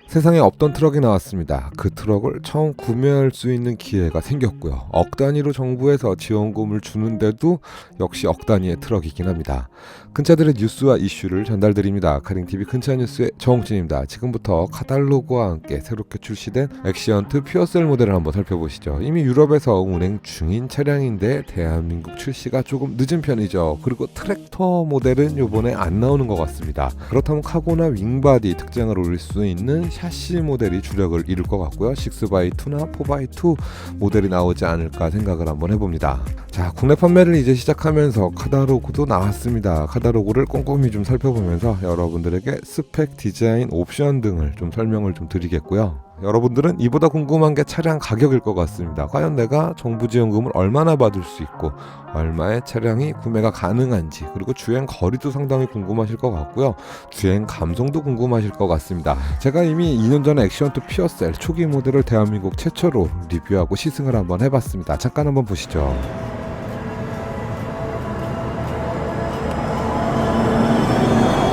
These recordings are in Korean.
세상에 없던 트럭이 나왔습니다. 그 트럭을 처음 구매할 수 있는 기회가 생겼고요. 억 단위로 정부에서 지원금을 주는데도 역시 억 단위의 트럭이긴 합니다. 큰차들의 뉴스와 이슈를 전달드립니다. 카링TV 큰차뉴스의 정홍진입니다. 지금부터 카탈로그와 함께 새롭게 출시된 엑시언트 퓨어셀 모델을 한번 살펴보시죠. 이미 유럽에서 운행 중인 차량인데 대한민국 출시가 조금 늦은 편이죠. 그리고 트랙터 모델은 요번에 안 나오는 것 같습니다. 그렇다면 카고나 윙바디 특장을 올릴 수 있는 샤시 모델이 주력을 이룰 것 같고요. 6x2나 4x2 모델이 나오지 않을까 생각을 한번 해봅니다. 자, 국내 판매를 이제 시작하면서 카탈로그도 나왔습니다. 카탈로그를 꼼꼼히 좀 살펴보면서 여러분들에게 스펙, 디자인, 옵션 등을 좀 설명을 좀 드리겠고요. 여러분들은 이보다 궁금한 게 차량 가격일 것 같습니다. 과연 내가 정부 지원금을 얼마나 받을 수 있고 얼마의 차량이 구매가 가능한지, 그리고 주행 거리도 상당히 궁금하실 것 같고요. 주행 감성도 궁금하실 것 같습니다. 제가 이미 2년 전에 엑시언트 퓨어셀 초기 모델을 대한민국 최초로 리뷰하고 시승을 한번 해봤습니다. 잠깐 한번 보시죠.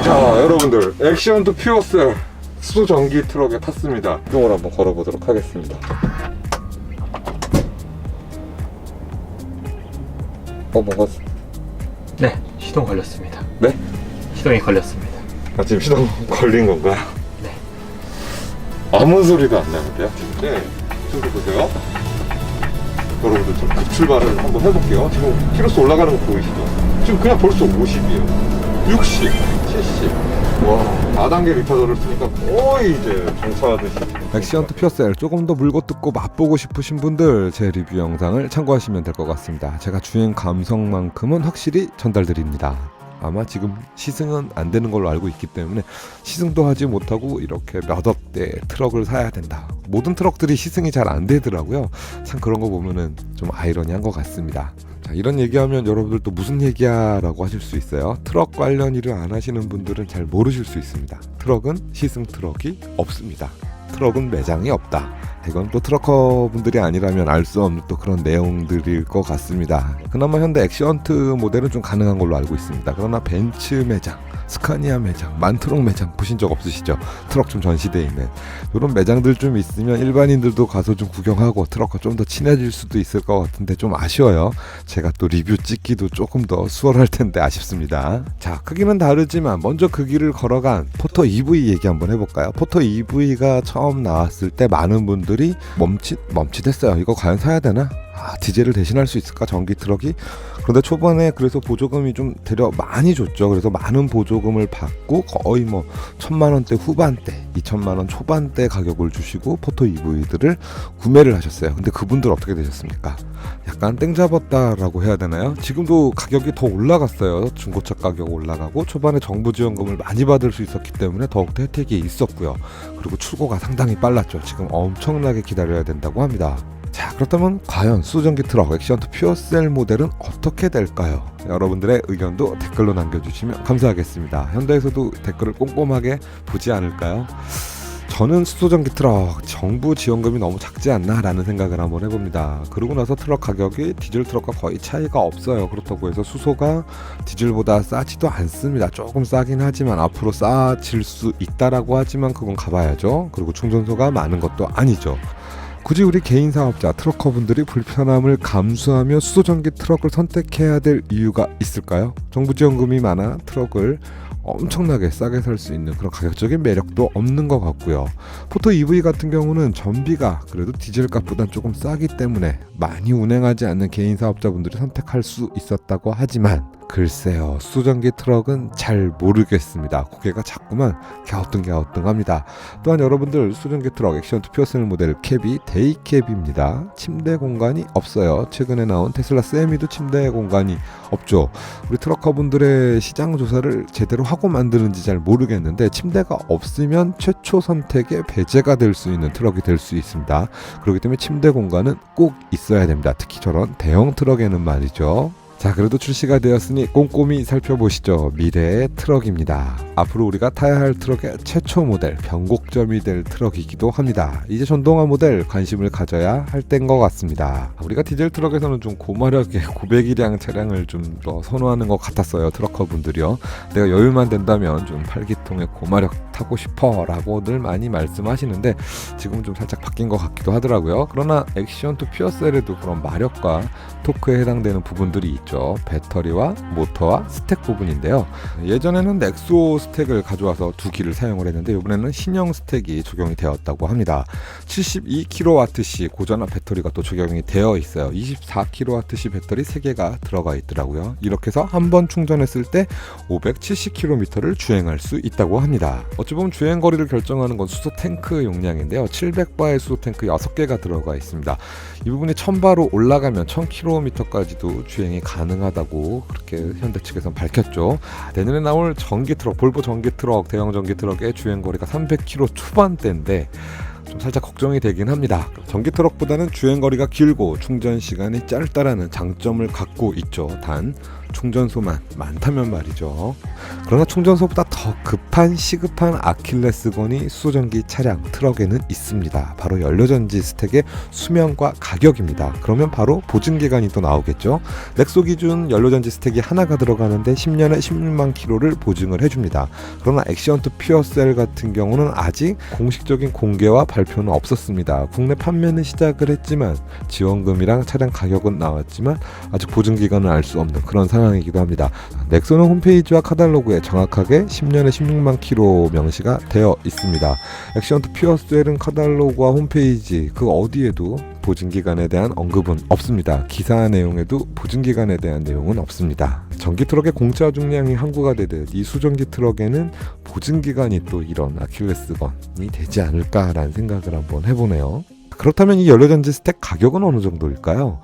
자, 여러분들, 엑시언트 퓨어셀 수전기 트럭에 탔습니다. 시동을 한번 걸어보도록 하겠습니다. 뭔가... 네, 시동 걸렸습니다. 네? 시동이 걸렸습니다. 지금 시동 걸린 건가요? 네. 아무 소리도 안 나는데요? 지금? 네. 지금 보세요. 여러분들 좀 급출발을 한번 해볼게요. 지금 키로수 올라가는 거 보이시죠? 지금 그냥 벌써 50이에요. 60, 70. 와, 4단계 리타더를 쓰니까 거의 이제 정차하듯이. 엑시언트 퓨어셀 조금 더 물고 뜯고 맛보고 싶으신 분들 제 리뷰 영상을 참고하시면 될 것 같습니다. 제가 주행 감성만큼은 확실히 전달드립니다. 아마 지금 시승은 안 되는 걸로 알고 있기 때문에 시승도 하지 못하고 이렇게 몇 억대 트럭을 사야 된다. 모든 트럭들이 시승이 잘 안 되더라고요. 참 그런 거 보면은 좀 아이러니한 것 같습니다. 자, 이런 얘기하면 여러분들 또 무슨 얘기야 라고 하실 수 있어요. 트럭 관련 일을 안 하시는 분들은 잘 모르실 수 있습니다. 트럭은 시승 트럭이 없습니다. 트럭은 매장이 없다. 이건 또 트럭커 분들이 아니라면 알 수 없는 또 그런 내용들일 것 같습니다. 그나마 현대 엑시언트 모델은 좀 가능한 걸로 알고 있습니다. 그러나 벤츠 매장, 스카니아 매장, 만트럭 매장 보신 적 없으시죠? 트럭 좀 전시되어 있는 이런 매장들 좀 있으면 일반인들도 가서 좀 구경하고 트럭과 좀 더 친해질 수도 있을 것 같은데 좀 아쉬워요. 제가 또 리뷰 찍기도 조금 더 수월할 텐데 아쉽습니다. 자, 크기는 다르지만 먼저 그 길을 걸어간 포터 EV 얘기 한번 해볼까요? 포터 EV가 처음 나왔을 때 많은 분들이 멈칫했어요. 이거 과연 사야 되나? 디젤을 대신할 수 있을까? 전기 트럭이? 그런데 초반에 그래서 보조금이 좀 되려 많이 줬죠. 그래서 많은 보조금을 받고 거의 뭐 1000만원대 후반대, 2000만원 초반대 가격을 주시고 포터 EV들을 구매를 하셨어요. 근데 그분들 어떻게 되셨습니까? 약간 땡 잡았다라고 해야 되나요? 지금도 가격이 더 올라갔어요. 중고차 가격 올라가고 초반에 정부 지원금을 많이 받을 수 있었기 때문에 더욱더 혜택이 있었고요. 그리고 출고가 상당히 빨랐죠. 지금 엄청나게 기다려야 된다고 합니다. 자, 그렇다면 과연 수전기 트럭 엑시언트 퓨어셀 모델은 어떻게 될까요? 여러분들의 의견도 댓글로 남겨주시면 감사하겠습니다. 현대에서도 댓글을 꼼꼼하게 보지 않을까요? 저는 수소전기 트럭 정부 지원금이 너무 작지 않나 라는 생각을 한번 해봅니다. 그러고 나서 트럭 가격이 디젤 트럭과 거의 차이가 없어요. 그렇다고 해서 수소가 디젤보다 싸지도 않습니다. 조금 싸긴 하지만 앞으로 싸질 수 있다라고 하지만 그건 가봐야죠. 그리고 충전소가 많은 것도 아니죠. 굳이 우리 개인 사업자 트럭커분들이 불편함을 감수하며 수소전기 트럭을 선택해야 될 이유가 있을까요? 정부 지원금이 많아 트럭을 엄청나게 싸게 살 수 있는 그런 가격적인 매력도 없는 것 같고요. 포터 EV 같은 경우는 전비가 그래도 디젤 값보단 조금 싸기 때문에 많이 운행하지 않는 개인 사업자분들이 선택할 수 있었다고 하지만 글쎄요, 수전기 트럭은 잘 모르겠습니다. 고개가 자꾸만 갸우뚱갸우뚱합니다. 또한 여러분들 수전기 트럭 엑시언트 퓨어셀 모델 캡이 데이캡입니다. 침대 공간이 없어요. 최근에 나온 테슬라 세미도 침대 공간이 없죠. 우리 트럭커분들의 시장 조사를 제대로 하고 만드는지 잘 모르겠는데 침대가 없으면 최초 선택의 배제가 될 수 있는 트럭이 될 수 있습니다. 그렇기 때문에 침대 공간은 꼭 있어야 됩니다. 특히 저런 대형 트럭에는 말이죠. 자, 그래도 출시가 되었으니 꼼꼼히 살펴보시죠. 미래의 트럭입니다. 앞으로 우리가 타야 할 트럭의 최초 모델, 변곡점이 될 트럭이기도 합니다. 이제 전동화 모델 관심을 가져야 할 때인 것 같습니다. 우리가 디젤 트럭에서는 좀 고마력의 고배기량 차량을 좀 더 선호하는 것 같았어요. 트럭커 분들이요. 내가 여유만 된다면 좀 8기통의 고마력 타고 싶어 라고 늘 많이 말씀하시는데 지금은 좀 살짝 바뀐 것 같기도 하더라고요. 그러나 액션2 퓨어셀에도 그런 마력과 토크에 해당되는 부분들이 있죠. 배터리와 모터와 스택 부분인데요. 예전에는 넥소 스택을 가져와서 두 기를 사용을 했는데 이번에는 신형 스택이 적용이 되었다고 합니다. 72kWc 고전압 배터리가 또 적용이 되어 있어요. 24kWc 배터리 3개가 들어가 있더라고요. 이렇게 해서 한 번 충전했을 때 570km를 주행할 수 있다고 합니다. 어찌 보면 주행 거리를 결정하는 건 수소 탱크 용량인데요. 700바의 수소 탱크 6개가 들어가 있습니다. 이 부분이 1000바로 올라가면 1000km까지도 주행이 가능하다고 그렇게 현대 측에서는 밝혔죠. 내년에 나올 전기 트럭, 볼보 전기 트럭, 대형 전기 트럭의 주행 거리가 300km 초반대인데 좀 살짝 걱정이 되긴 합니다. 전기 트럭보다는 주행 거리가 길고 충전 시간이 짧다라는 장점을 갖고 있죠. 단 충전소만 많다면 말이죠. 그러나 충전소보다 더 급한 시급한 아킬레스건이 수소전기 차량 트럭에는 있습니다. 바로 연료전지 스택의 수명과 가격입니다. 그러면 바로 보증기간이 또 나오겠죠. 넥소 기준 연료전지 스택이 하나가 들어가는데 10년에 16만 킬로를 보증을 해줍니다. 그러나 액션2 퓨어셀 같은 경우는 아직 공식적인 공개와 발표는 없었습니다. 국내 판매는 시작을 했지만 지원금이랑 차량 가격은 나왔지만 아직 보증기간을 알 수 없는 그런 상황이기도 합니다. 넥소는 홈페이지와 카탈로그에 정확하게 10년에 16만 킬로 명시가 되어 있습니다. 액션2 퓨어셀은 카탈로그와 홈페이지 그 어디에도 보증기간에 대한 언급은 없습니다. 기사 내용에도 보증기간에 대한 내용은 없습니다. 전기 트럭의 공짜 중량이 항구가 되듯 이 수전기 트럭에는 보증기간이 또 이런 아킬레스건이 되지 않을까라는 생각을 한번 해보네요. 그렇다면 이 연료전지 스택 가격은 어느 정도일까요?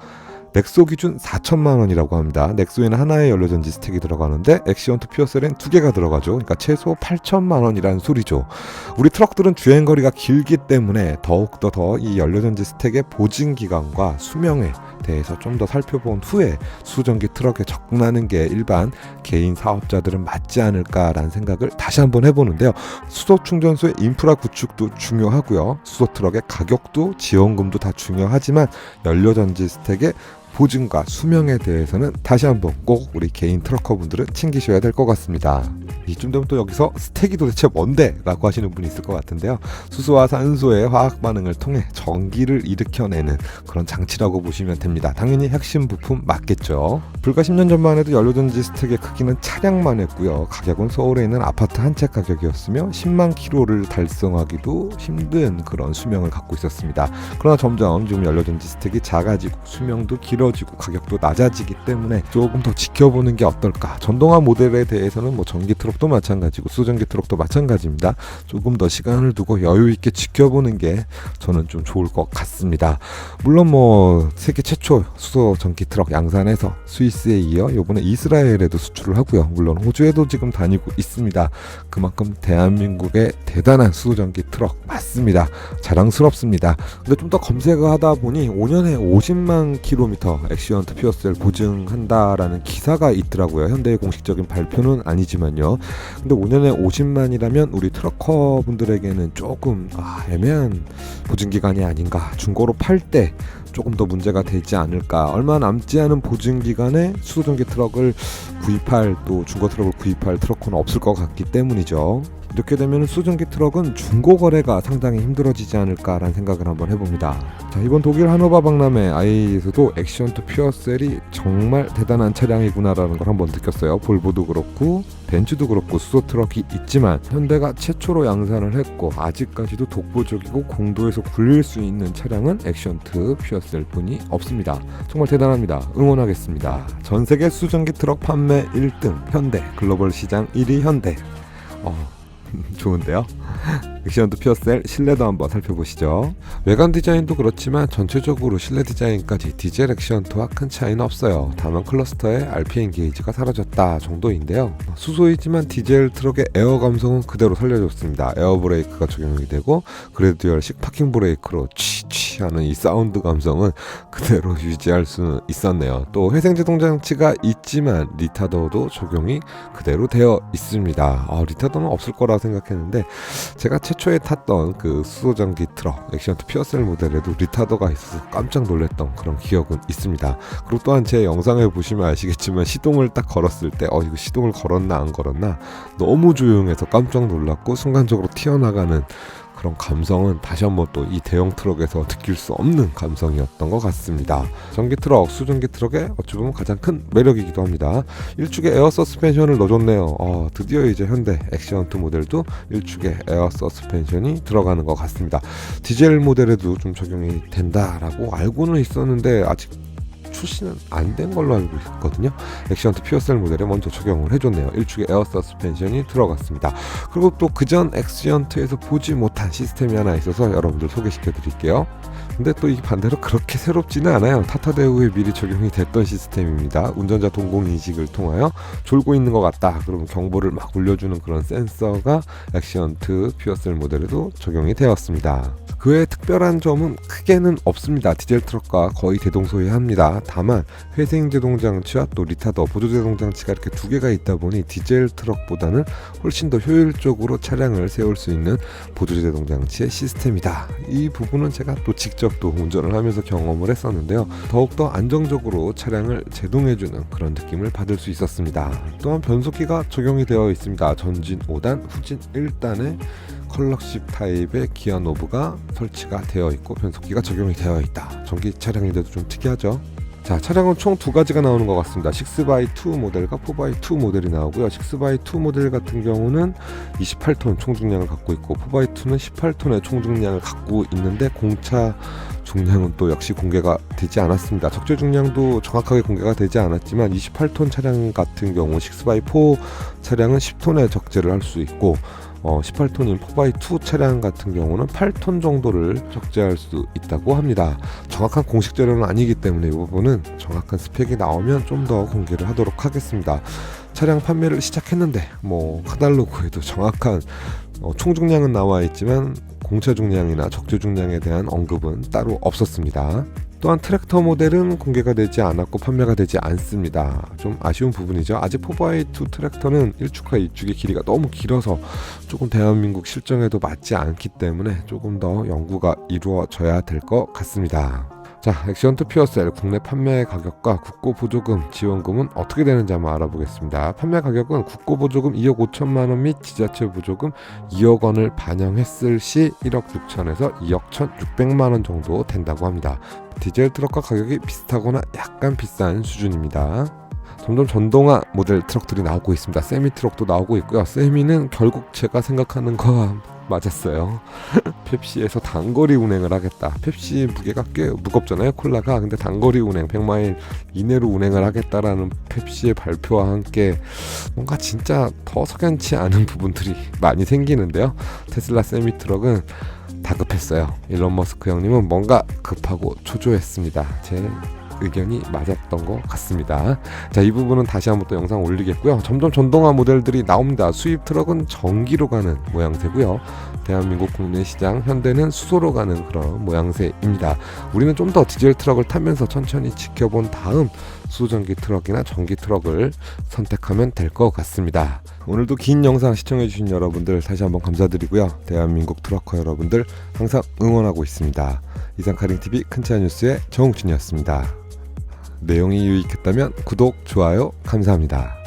넥소 기준 4천만 원이라고 합니다. 넥소에는 하나의 연료전지 스택이 들어가는데 액션2 퓨어셀엔 2개가 들어가죠. 그러니까 최소 8천만 원이라는 소리죠. 우리 트럭들은 주행거리가 길기 때문에 더욱더 이 연료전지 스택의 보증기간과 수명에 대해서 좀 더 살펴본 후에 수전기 트럭에 접근하는 게 일반 개인 사업자들은 맞지 않을까라는 생각을 다시 한번 해보는데요. 수소 충전소의 인프라 구축도 중요하고요. 수소 트럭의 가격도 지원금도 다 중요하지만 연료전지 스택의 보증과 수명에 대해서는 다시 한번 꼭 우리 개인 트럭커 분들은 챙기셔야 될 것 같습니다. 이쯤 되면 또 여기서 스택이 도대체 뭔데? 라고 하시는 분이 있을 것 같은데요. 수소와 산소의 화학 반응을 통해 전기를 일으켜내는 그런 장치라고 보시면 됩니다. 당연히 핵심 부품 맞겠죠. 불과 10년 전만 해도 연료전지 스택의 크기는 차량만 했고요. 가격은 서울에 있는 아파트 한 채 가격이었으며 10만 킬로를 달성하기도 힘든 그런 수명을 갖고 있었습니다. 그러나 점점 지금 연료전지 스택이 작아지고 수명도 길어지고 가격도 낮아지기 때문에 조금 더 지켜보는 게 어떨까. 전동화 모델에 대해서는 뭐 전기 트럭도 마찬가지고 수전기 트럭도 마찬가지입니다. 조금 더 시간을 두고 여유 있게 지켜보는 게 저는 좀 좋을 것 같습니다. 물론 뭐 세계 최초 수소 전기 트럭 양산해서 스위스에 이어 이번에 이스라엘에도 수출을 하고요. 물론 호주에도 지금 다니고 있습니다. 그만큼 대한민국의 대단한 수소 전기 트럭 맞습니다. 자랑스럽습니다. 근데 좀 더 검색을 하다 보니 5년에 50만 킬로미터 액션2 퓨어셀 보증한다라는 기사가 있더라고요. 현대의 공식적인 발표는 아니지만요. 근데 5년에 50만이라면 우리 트럭커 분들에게는 조금 애매한 보증기간이 아닌가. 중고로 팔 때 조금 더 문제가 되지 않을까. 얼마 남지 않은 보증기간에 수소전기 트럭을 구입할, 또 중고 트럭을 구입할 트럭커는 없을 것 같기 때문이죠. 이렇게 되면 수전기 트럭은 중고 거래가 상당히 힘들어지지 않을까라는 생각을 한번 해봅니다. 자, 이번 독일 하노바 박람회 IA에서도 액션2 퓨어셀이 정말 대단한 차량이구나라는 걸 한번 느꼈어요. 볼보도 그렇고 벤츠도 그렇고 수소 트럭이 있지만 현대가 최초로 양산을 했고 아직까지도 독보적이고 공도에서 굴릴 수 있는 차량은 액션2 퓨어셀 뿐이 없습니다. 정말 대단합니다. 응원하겠습니다. 전 세계 수전기 트럭 판매 1등 현대, 글로벌 시장 1위 현대. 좋은데요? 엑시언트 퓨어셀 실내도 한번 살펴보시죠. 외관 디자인도 그렇지만 전체적으로 실내 디자인까지 디젤 엑시언트와 큰 차이는 없어요. 다만 클러스터의 RPM 게이지가 사라졌다 정도인데요. 수소이지만 디젤 트럭의 에어 감성은 그대로 살려줬습니다. 에어 브레이크가 적용이 되고 그래듀얼식 파킹 브레이크로 취취 하는 이 사운드 감성은 그대로 유지할 수는 있었네요. 또 회생제동 장치가 있지만 리타더도 적용이 그대로 되어 있습니다. 리타더는 없을 거라 생각했는데 제가 최초에 탔던 그 수소전기 트럭 엑시언트 퓨어셀 모델에도 리타더가 있어서 깜짝 놀랐던 그런 기억은 있습니다. 그리고 또한 제 영상을 보시면 아시겠지만 시동을 딱 걸었을 때 이거 시동을 걸었나 안 걸었나 너무 조용해서 깜짝 놀랐고 순간적으로 튀어나가는 그런 감성은 다시 한번 또 이 대형 트럭에서 느낄 수 없는 감성이었던 것 같습니다. 전기 트럭, 수전기 트럭의 어찌 보면 가장 큰 매력이기도 합니다. 일축에 에어 서스펜션을 넣어줬네요. 드디어 이제 현대 엑시언트 모델도 일축에 에어 서스펜션이 들어가는 것 같습니다. 디젤 모델에도 좀 적용이 된다라고 알고는 있었는데 아직 출시는 안 된 걸로 알고 있거든요. 엑시언트 퓨어셀 모델에 먼저 적용을 해줬네요. 일축에 에어 서스펜션이 들어갔습니다. 그리고 또 그전 엑시언트에서 보지 못한 시스템이 하나 있어서 여러분들 소개시켜 드릴게요. 근데 또 이 반대로 그렇게 새롭지는 않아요. 타타대우에 미리 적용이 됐던 시스템입니다. 운전자 동공 인식을 통하여 졸고 있는 것 같다 그러면 경보를 막 울려주는 그런 센서가 엑시언트 퓨어셀 모델에도 적용이 되었습니다. 그 외에 특별한 점은 크게는 없습니다. 디젤 트럭과 거의 대동소이합니다. 다만 회생제동 장치와 또 리타더 보조제동 장치가 이렇게 두 개가 있다 보니 디젤 트럭보다는 훨씬 더 효율적으로 차량을 세울 수 있는 보조제동 장치의 시스템이다. 이 부분은 제가 또 직접 또 운전을 하면서 경험을 했었는데요. 더욱더 안정적으로 차량을 제동해주는 그런 느낌을 받을 수 있었습니다. 또한 변속기가 적용이 되어 있습니다. 전진 5단, 후진 1단에 컬럭십 타입의 기어 노브가 설치가 되어 있고 변속기가 적용이 되어 있다. 전기 차량인데도 좀 특이하죠. 자, 차량은 총 두 가지가 나오는 것 같습니다. 6x2 모델과 4x2 모델이 나오고요. 6x2 모델 같은 경우는 28톤 총중량을 갖고 있고 4x2는 18톤의 총중량을 갖고 있는데 공차 중량은 또 역시 공개가 되지 않았습니다. 적재 중량도 정확하게 공개가 되지 않았지만 28톤 차량 같은 경우 6x4 차량은 10톤의 적재를 할 수 있고 18톤인 4x2 차량 같은 경우는 8톤 정도를 적재할 수 있다고 합니다. 정확한 공식 자료는 아니기 때문에 이 부분은 정확한 스펙이 나오면 좀 더 공개를 하도록 하겠습니다. 차량 판매를 시작했는데 카달로그에도 정확한 총중량은 나와 있지만 공차 중량이나 적재 중량에 대한 언급은 따로 없었습니다. 또한 트랙터 모델은 공개가 되지 않았고 판매가 되지 않습니다. 좀 아쉬운 부분이죠. 아직 4x2 트랙터는 1축과 2축의 길이가 너무 길어서 조금 대한민국 실정에도 맞지 않기 때문에 조금 더 연구가 이루어져야 될 것 같습니다. 자, 엑시언트 퓨어셀 국내 판매 가격과 국고 보조금 지원금은 어떻게 되는지 한번 알아보겠습니다. 판매 가격은 국고 보조금 2억 5천만 원 및 지자체 보조금 2억 원을 반영했을 시 1억 6천에서 2억 1,600만 원 정도 된다고 합니다. 디젤 트럭과 가격이 비슷하거나 약간 비싼 수준입니다. 점점 전동화 모델 트럭들이 나오고 있습니다. 세미 트럭도 나오고 있고요. 세미는 결국 제가 생각하는 거와 맞았어요. 펩시에서 단거리 운행을 하겠다. 펩시 무게가 꽤 무겁잖아요, 콜라가. 근데 단거리 운행 100마일 이내로 운행을 하겠다라는 펩시의 발표와 함께 뭔가 진짜 더 석연치 않은 부분들이 많이 생기는데요. 테슬라 세미 트럭은 다급했어요. 일론 머스크 형님은 뭔가 급하고 초조했습니다. 제 의견이 맞았던 것 같습니다. 자, 이 부분은 다시 한번 또 영상 올리겠고요. 점점 전동화 모델들이 나옵니다. 수입 트럭은 전기로 가는 모양새고요. 대한민국 국내 시장 현대는 수소로 가는 그런 모양새입니다. 우리는 좀 더 디젤 트럭을 타면서 천천히 지켜본 다음 수전기 트럭이나 전기 트럭을 선택하면 될 것 같습니다. 오늘도 긴 영상 시청해주신 여러분들 다시 한번 감사드리고요. 대한민국 트럭커 여러분들 항상 응원하고 있습니다. 이상 카링TV 큰차 뉴스의 정욱준이었습니다. 내용이 유익했다면 구독, 좋아요 감사합니다.